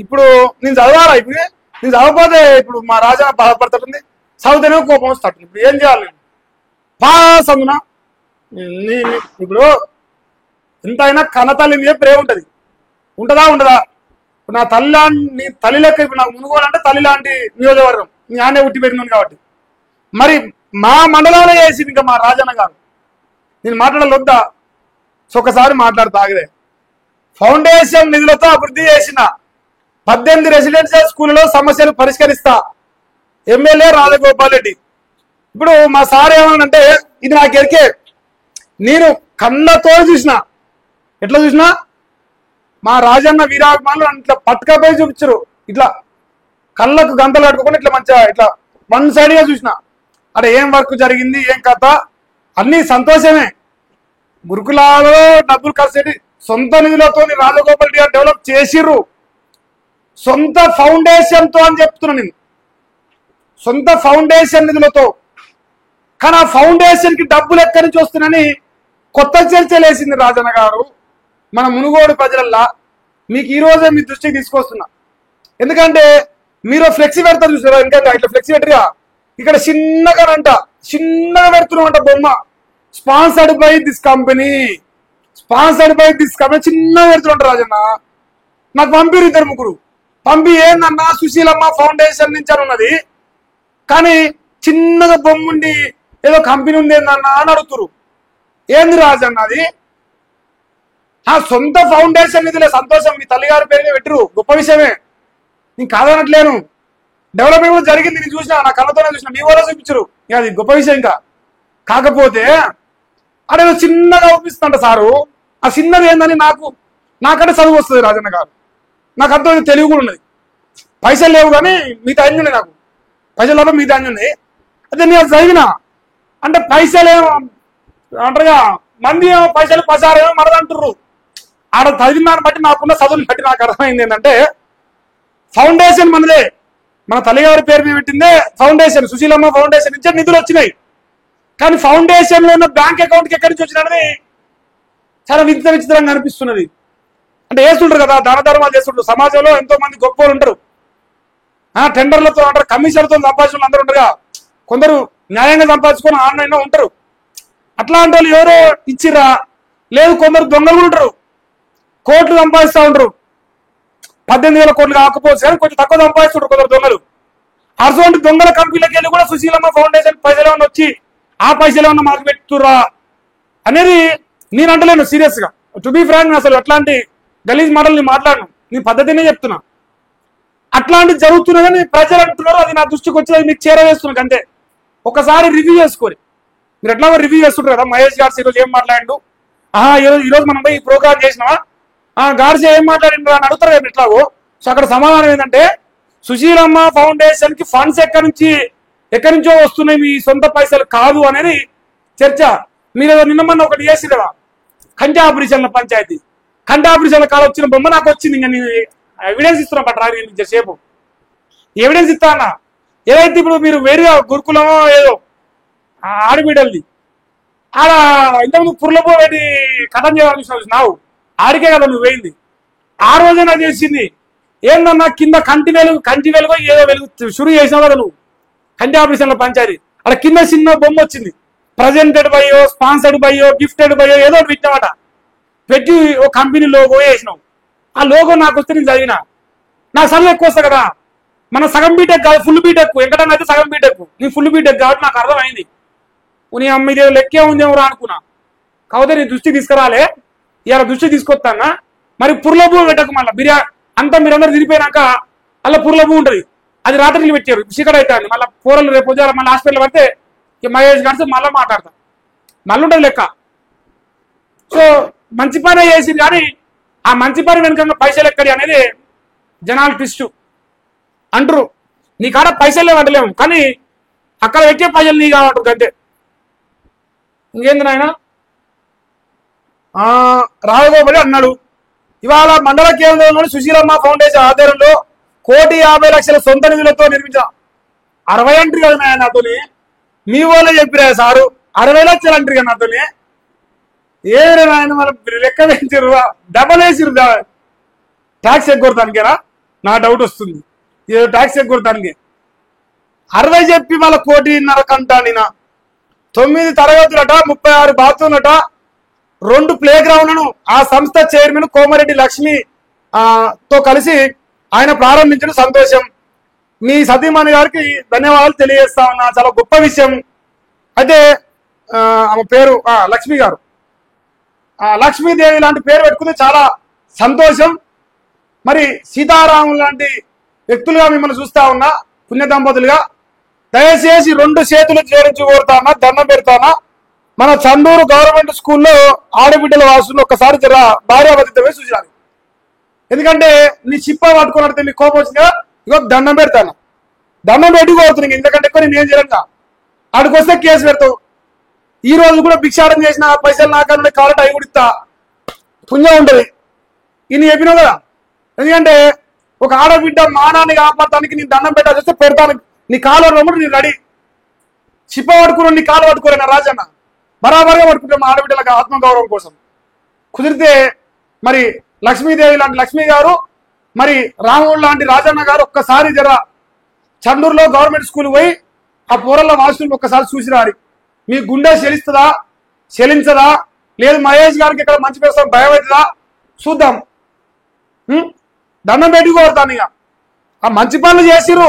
ఇప్పుడు నేను చదవాలా? ఇప్పుడు నేను చదవకపోతే ఇప్పుడు మా రాజా బాధపడుతుంది, చదివితేనే కోపం వస్తాడు. ఇప్పుడు ఏం చేయాలి? పాస్ అందునా ఇప్పుడు ఎంత అయినా కన్నతల్లి మీద ప్రేమ ఉంటది, ఉంటుందా ఉండదా? ఇప్పుడు నా తల్లి నీ తల్లి లెక్క. ఇప్పుడు నాకు మునుగోలంటే తల్లి లాంటి నియోజకవర్గం, నీ ఆనే ఉట్టి పెరిగినాను కాబట్టి. మరి మా మండలంలో వేసి ఇంకా మా రాజన్న గారు నేను మాట్లాడాలొద్దా? ఒకసారి మాట్లాడుతా ఆగిరే. ఫౌండేషన్ నిధులతో అభివృద్ధి చేసిన 18 రెసిడెన్షియల్ స్కూళ్ళలో సమస్యలు పరిష్కరిస్తా, ఎమ్మెల్యే రాజగోపాల్ రెడ్డి. ఇప్పుడు మా సార్ ఏమనంటే, ఇది నాకు ఎరికే, నేను కళ్ళతో చూసిన. ఎట్లా చూసినా? మా రాజన్న వీరాభిమానులు ఇట్లా పట్టుకపోయి చూపించరు, ఇట్లా కళ్ళకు గంతలు కట్టుకోకుండా ఇట్లా మంచిగా ఇట్లా వన్ సైడ్ గా చూసిన. అక్కడ ఏం వర్క్ జరిగింది, ఏం కథ, అన్ని సంతోషమే. గురుకులాలో డబ్బులు ఖర్చు సొంత నిధులతో రాజగోపాల్ రెడ్డి గారు డెవలప్ చేసిర్రు, సొంత ఫౌండేషన్ తో అని చెప్తున్నా నేను, సొంత ఫౌండేషన్ నిధులతో. కానీ ఆ ఫౌండేషన్ కి డబ్బులు ఎక్కడి నుంచి వస్తున్నాయని కొత్త చర్చలు వేసింది రాజన్న గారు మన మునుగోడు ప్రజలల్లా. మీకు ఈ రోజే మీ దృష్టికి తీసుకొస్తున్నా. ఎందుకంటే మీరు ఫ్లెక్సీ పెడతారు చూసారా, ఇంకా ఇట్లా ఫ్లెక్సీ పెట్టరుగా, ఇక్కడ చిన్నగా పెడుతున్నామంట బొమ్మ, sponsored by this company, sponsored by this company చిన్నగా పెడుతుంటారు. రాజన్న నాకు పంపిరు, 2-3 పంపి, ఏందన్నా సుశీలమ్మ ఫౌండేషన్ నుంచి అని ఉన్నది, కానీ చిన్నగా బొమ్మ ఉండి ఏదో కంపెనీ ఉంది ఏందన్నా అని అడుగుతురు. ఏంది రాజన్న అది? సొంత ఫౌండేషన్ నిధులే, సంతోషం. మీ తల్లిగారి పేరుగా పెట్టరు, గొప్ప విషయమే, నేను కాదనట్లేను. డెవలప్మెంట్ కూడా జరిగింది, నేను చూసిన, నా కళ్ళతోనే చూసిన, మీ వాళ్ళు చూపించరు, అది గొప్ప విషయం. ఇంకా కాకపోతే అదే చిన్నగా చూపిస్తుంట సారు. ఆ చిన్నది ఏందని నాకంటే చదువు వస్తుంది రాజన్న గారు, నాకు అర్థం తెలివి కూడా ఉన్నది. పైసలు లేవు కానీ మిగతా అన్ని ఉన్నాయి, నాకు పైసలు లేవు మిగతా అన్ని ఉన్నాయి. అదే నేను చదివినా అంటే పైసలేమో అంటారుగా, మంది ఏమో పైసలు పసారేమో మనదంటుర్రు. ఆడ చదివిన దాన్ని బట్టి, నాకున్న చదువుని బట్టి నాకు అర్థమైంది ఏంటంటే, ఫౌండేషన్ మనదే, మన తల్లిగారి పేరు మీద పెట్టిందే ఫౌండేషన్, సుశీలమ్మ ఫౌండేషన్ నుంచి నిధులు వచ్చినాయి. కానీ ఫౌండేషన్ లో ఉన్న బ్యాంక్ అకౌంట్కి ఎక్కడి నుంచి వచ్చినది చాలా విచిత్రంగా అనిపిస్తున్నది. అంటే వేస్తుంటారు కదా, దాన ధర్మాలు చేస్తుంటారు. సమాజంలో ఎంతో మంది గొప్పలు ఉంటారు, టెండర్లతో అంటారు, కమిషన్లతో సంపాదించిన అందరూ ఉంటారుగా, కొందరు న్యాయంగా సంపాదించుకొని ఆన్లైన్లో ఉంటారు. అట్లాంటి వాళ్ళు ఎవరో ఇచ్చిరా, లేదు కొందరు దొంగలు కూడా ఉంటారు, కోట్లు సంపాదిస్తూ ఉంటారు. 18,000 కోట్లు కాకపోవచ్చు కానీ కొంచెం తక్కువ సంపాదిస్తుంటారు కొందరు దొంగలు. అటువంటి దొంగల కంపెనీలకు వెళ్ళి కూడా సుశీలమ్మ ఫౌండేషన్ పైసలు ఏమన్నా వచ్చి ఆ పైసలు ఏమన్నా మాకు పెట్టురా అనేది నేను అంటలేను సీరియస్ గా. టు బీ ఫ్రాంక్, అసలు అట్లాంటి గలీజ్ మాటలు నేను మాట్లాడను, నీ పద్ధతినే చెప్తున్నా. అట్లాంటి జరుగుతున్నదని ప్రజలు అంటున్నారు, అది నా దృష్టికి వచ్చి అది మీకు చేరవేస్తున్నాను అంతే. ఒకసారి రివ్యూ చేసుకోరు. మీరు ఎట్లా రివ్యూ చేస్తుంటారు కదా, మహేష్ గారు ఈరోజు ఏం మాట్లాడిండు, ఈరోజు మనం పోయి ఈ ప్రోగ్రామ్ చేసినావా, గార్జీ ఏం మాట్లాడిండ్రు అని అడుగుతారు కదా ఎట్లాగో. సో అక్కడ సమాధానం ఏంటంటే, సుశీలమ్మ ఫౌండేషన్ కి ఫండ్స్ ఎక్కడి నుంచో వస్తున్నాయి, మీ సొంత పైసలు కాదు అనేది చర్చ. మీరు నిన్న మొన్న ఒకటి చేసి కదా, కంటి ఆపరేషన్ల పంచాయతీ, కంటి ఆపరేషన్ల కాదు వచ్చిన బొమ్మ నాకు వచ్చింది. ఇంకా నేను ఎవిడెన్స్ ఇస్తున్నా పట్ల సేపు ఎవిడెన్స్ ఇస్తా అన్న. ఏదైతే ఇప్పుడు మీరు వేరుగా గురుకులమో ఏదో ఆడబిడ్డలది ఆడ ఇంతకుముందు పుర్లపో పెట్టి కథం చేయాలని చూసినావు, ఆడికే కదా నువ్వు వేయింది. ఆ రోజే నాకు చేసింది ఏందన్నా, కింద కంటి వెలుగు ఏదో వెలుగు షురు చేసినావు కదా నువ్వు, కంటి ఆపరేషన్ల పంచాయతీ. అక్కడ కింద చిన్న బొమ్మ వచ్చింది, ప్రజెంటెడ్ బయ్యో, స్పాన్సర్డ్ బయ్యో, గిఫ్టెడ్ బయ్యో ఏదో పెట్టినామట, పెట్టి ఓ కంపెనీ లోగో వేసినావు. ఆ లోగో నాకు వస్తే నేను చదివినా, నాకు చదువు ఎక్కువ వస్తా కదా. మన సగం బీటెక్ కాదు, ఫుల్ బీటెక్. వెంకటన్న అయితే సగం బీటెక్, నీ ఫుల్ బీటెక్ కాబట్టి నాకు అర్థమైంది. నీ అమ్మ ఇదే లెక్కే ఉందేమో అనుకున్నా. కాకపోతే నీ దృష్టి తీసుకురాలే, ఇలా దృష్టి తీసుకొస్తానా. మరి పుర్ల పువ్వు పెట్టకు, మళ్ళీ బిర్యానీ అంతా మీరందరూ తిరిగిపోయినాక అలా పుర్ల పువ్వు ఉంటుంది, అది రాత్రికి పెట్టారు, చీకటి అవుతుంది. మళ్ళీ కూరలు రేపు వచ్చారు, మళ్ళీ హాస్పిటల్ పడితే మహేష్ గారితో మళ్ళీ మాట్లాడతా, మళ్ళీ ఉంటుంది లెక్క. సో మంచి పని చేసింది, కానీ ఆ మంచి పని వెనుక పైసలు ఎక్కడి అనేది జనాలు ట్విస్ట్ అంటారు. నీ కాడ పైసలు లేవంటలేము, కానీ అక్కడ పెట్టే పైసలు నీ కావంటారు అంతే. ఇంకేంది నాయన, రాజగోపాల్ అన్నాడు, ఇవాళ మండల కేంద్రంలోని సుశీలమ్మ ఫౌండేషన్ ఆధ్వర్యంలో 1,50,00,000 సొంత నిధులతో నిర్మించిన 60 అంటారు కదా నాయన నాతోని. మీ వాళ్ళే చెప్పిరా సారు 60 లక్షలు అంటారు కదా నాతోని. ఏమైనా నాయన మన లెక్క పెంచారు, డబల్ వేసిరు. ట్యాక్స్ ఎగ్గొడతానికేనా? నా డౌట్ వస్తుంది. ఏదో ట్యాక్స్ ఎగ్గొడతానికి 60 చెప్పి వాళ్ళ 1.5 కంటానినా 9 తరగతులట, 36 బాత్రూమ్లట, 2 ప్లే గ్రౌండ్లను ఆ సంస్థ చైర్మన్ కోమరెడ్డి లక్ష్మి తో కలిసి ఆయన ప్రారంభించడం సంతోషం. మీ సతీమణి గారికి ధన్యవాదాలు తెలియజేస్తా ఉన్నా. చాలా గొప్ప విషయం. అయితే ఆమె పేరు లక్ష్మి గారు, లక్ష్మీదేవి లాంటి పేరు పెట్టుకుంటే చాలా సంతోషం. మరి సీతారాములు లాంటి వ్యక్తులుగా మిమ్మల్ని చూస్తా ఉన్నా, పుణ్య దంపతులుగా. దయచేసి 2 చేతులు జోడించి కోరుతానా, దండం పెడతానా, మన చందూరు గవర్నమెంట్ స్కూల్లో ఆడబిడ్డల వాసులు ఒక్కసారి జర భార్యాభర్తమే చూసాను. ఎందుకంటే నీ చిప్ప పట్టుకున్నట్టు నీ కోపం వచ్చిందిగా, ఇగో దండం పెడతాను, దండం పెట్టి కోరుతున్నాను. ఎందుకంటే ఎక్కువ నేను ఏం చేయలేక ఆడికి వస్తే కేసు పెడతావు. ఈ రోజు కూడా భిక్షాటం చేసిన పైసలు నాకన్నా కావాలంటే అవి కూడా ఇస్తా, పుణ్యం ఉంటుంది. ఇన్ని చెప్పినావు కదా. ఎందుకంటే ఒక ఆడబిడ్డ మానాన్ని కాపాడటానికి నీ దండం పెట్టాల్సి వస్తే పెడతాను. నీ కాలు పట్టుకున్నప్పుడు నీ రెడీ. చిప్ప పట్టుకున్నాను, నీ కాలు పట్టుకోలేనా రాజన్న? బరాబర్గా పట్టుకుంటాం ఆడబిడ్డలకు ఆత్మగౌరవం కోసం. కుదిరితే మరి లక్ష్మీదేవి లాంటి లక్ష్మీ గారు, మరి రాముడు లాంటి రాజన్న గారు ఒక్కసారి జర చండూరులో గవర్నమెంట్ స్కూల్ పోయి ఆ పూరల వాసులు ఒక్కసారి చూసిరారి. మీ గుండె చెలిస్తుందా, చెలించదా, లేదు మహేష్ గారికి ఇక్కడ మంచి పేరు భయం అవుతుందా చూద్దాం. దండం పెట్టి కోరుతాను. ఇక ఆ మంచి పనులు చేసిరు.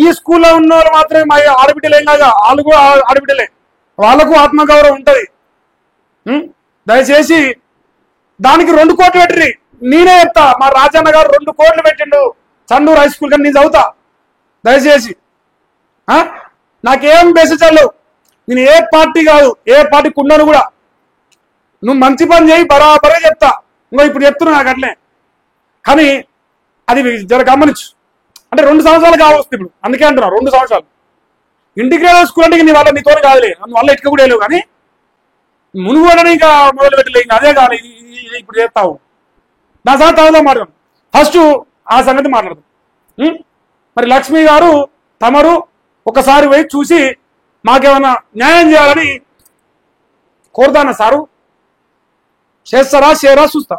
ఈ స్కూల్లో ఉన్న వాళ్ళు మాత్రమే మా ఆడబిడ్డలేం కాదు, వాళ్ళు కూడా ఆడబిడ్డలే, వాళ్ళకు ఆత్మగౌరవం ఉంటది. దయచేసి దానికి 2 కోట్లు పెట్టిరి. నేనే చెప్తా, మా రాజన్న గారు 2 కోట్లు పెట్టిండు చండూరు హై స్కూల్ కానీ నేను చదువుతా. దయచేసి నాకేం బెసలు, నేను ఏ పార్టీ కాదు, ఏ పార్టీకి ఉన్నాను కూడా. నువ్వు మంచి పని చేయి, బరాబరే చెప్తా. ఇంకో ఇప్పుడు చెప్తున్నా నాకు అట్లే, కానీ అది జర గమనించు. అంటే 2 సంవత్సరాలు కావచ్చు ఇప్పుడు, అందుకే అంటున్నా 2 సంవత్సరాలు. ఇంటిగ్రేటెడ్ స్కూల్ అంటే నీ వల్ల నీతో కాదులే, అందువల్ల ఇటుక కూడా లేవు. కానీ మునుగు కూడా ఇంకా మొదలు పెట్టలే, ఇంకా అదే కాదు ఇప్పుడు చేస్తావు. నా సంగతి తమతో మాట్లాడదాం. ఫస్ట్ ఆ సంగతి మాట్లాడదాం. మరి లక్ష్మి గారు తమరు ఒకసారి పోయి చూసి మాకేమైనా న్యాయం చేయాలని కోరుతానా సారు? చేస్తారా చేయరా చూస్తా.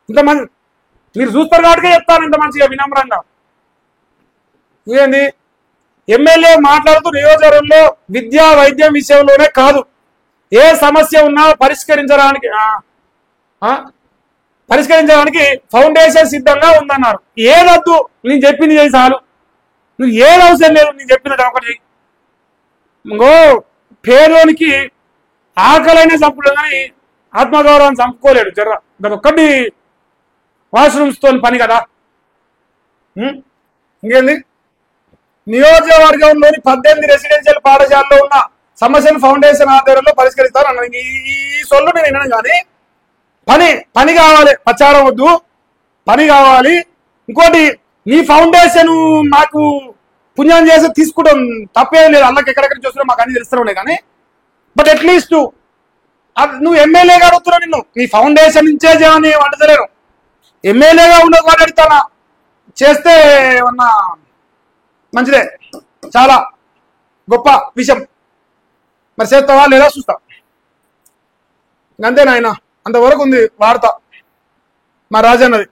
ఇంతమంది మీరు చూస్తారు కాబట్టి చెప్తాను ఇంత మంచిగా వినమ్రంగా. ఇదేంది ఎమ్మెల్యే మాట్లాడుతూ నియోజకవర్గంలో విద్యా వైద్యం విషయంలోనే కాదు, ఏ సమస్య ఉన్నా పరిష్కరించడానికి ఫౌండేషన్ సిద్ధంగా ఉందన్నారు. ఏదద్దు, నేను చెప్పింది చేయి చాలు. నువ్వు ఏది అవసరం లేదు, నేను చెప్పినట్టు ఒకటి చెయ్యి. ఇంకో పేదోనికి ఆకలైనా చంపుడు కానీ ఆత్మగౌరవాన్ని చంపుకోలేడు. జర్ర ఒక్కటి వాష్రూమ్స్తో పని కదా. ఇంకేంది, నియోజకవర్గంలోని 18 రెసిడెన్షియల్ పాఠశాలలో ఉన్న సమస్యను ఫౌండేషన్ ఆధ్వర్యంలో పరిష్కరిస్తారు అన్న. ఈ సొల్లు నేను వినను. కానీ పని కావాలి, ప్రచారం వద్దు, పని కావాలి. ఇంకోటి, నీ ఫౌండేషన్ మాకు పుణ్యం చేసి తీసుకుంటాం, తప్పేం లేదు. అల్లకి ఎక్కడెక్కడ చూస్తున్నా మాకు అన్ని తెలుస్తూనే. కానీ బట్ అట్లీస్ట్ నువ్వు ఎమ్మెల్యేగా అడుగుతున్నావు, నిన్ను నీ ఫౌండేషన్ నుంచే చేయని వంటలేను. ఎమ్మెల్యేగా ఉండదు వాడు అడుగుతానా, చేస్తే ఏమన్నా మంచిదే, చాలా గొప్ప విషయం. మరి చేస్తావా లేదా చూస్తా. అంతే నాయన, అంతవరకు ఉంది వార్త మా రాజన్నది.